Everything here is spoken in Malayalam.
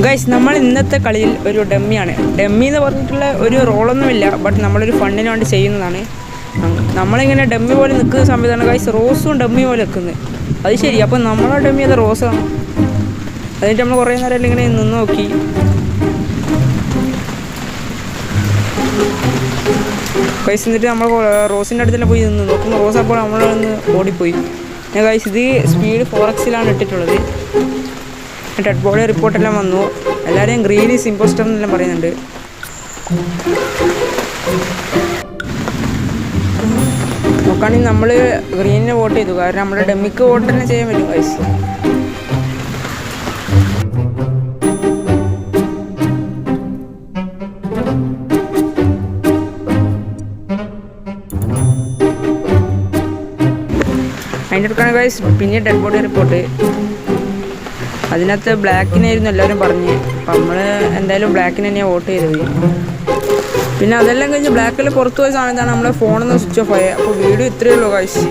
ഗൈസ്, നമ്മൾ ഇന്നത്തെ കളിയിൽ ഒരു ഡമ്മിയാണ്. ഡമ്മി എന്ന് പറഞ്ഞിട്ടുള്ള ഒരു റോളൊന്നുമില്ല, ബട്ട് നമ്മളൊരു ഫണ്ടിന് വേണ്ടി ചെയ്യുന്നതാണ്. നമ്മളിങ്ങനെ ഡമ്മി പോലെ നിൽക്കുന്ന സമയത്താണ് ഗൈസ് റോസും ഡമ്മി പോലെ നിൽക്കുന്നത്. അത് ശരി, അപ്പം നമ്മളെ ഡമ്മി അത് റോസാണ്. അതിട്ട് നമ്മൾ കുറേ നേരം ഇങ്ങനെ നിന്ന് നോക്കി. ഗൈസ് എന്നിട്ട് നമ്മൾ റോസിൻ്റെ അടുത്തെല്ലാം പോയി നിന്ന് നോക്കുമ്പോൾ റോസ് അപ്പോൾ നമ്മളൊന്ന് ഓടിപ്പോയി. ഗൈസ് ഇത് സ്പീഡ് 4x ഇട്ടിട്ടുള്ളത്. ഡെഡ് ബോഡി റിപ്പോർട്ടെല്ലാം വന്നു. എല്ലാവരെയും ഗ്രീൻ ഈസ് ഇമ്പോസ്റ്റർ എന്നെല്ലാം പറയുന്നുണ്ട്. നോക്കുകയാണെങ്കിൽ നമ്മൾ ഗ്രീനിന് വോട്ട് ചെയ്തു, കാരണം നമ്മുടെ ഡെമ്മിക്ക് വോട്ട് തന്നെ ചെയ്യാൻ പറ്റും ഗൈസ്. അതിൻ്റെ അടുക്കാണ് ഗൈസ് പിന്നെ ഡെഡ് ബോഡി റിപ്പോർട്ട്. അതിനകത്ത് ബ്ലാക്കിനായിരുന്നു എല്ലാവരും പറഞ്ഞ്. അപ്പം നമ്മൾ എന്തായാലും ബ്ലാക്കിന് തന്നെയാണ് വോട്ട് ചെയ്തത്. പിന്നെ അതെല്ലാം കഴിഞ്ഞ് ബ്ലാക്കിൽ പുറത്ത് പോയ സമയത്താണ് നമ്മളെ ഫോണൊന്ന് സ്വിച്ച് ഓഫ് ആയത്. അപ്പോൾ വീഡിയോ ഇത്രയേ ഉള്ളൂ ഗൈസ്.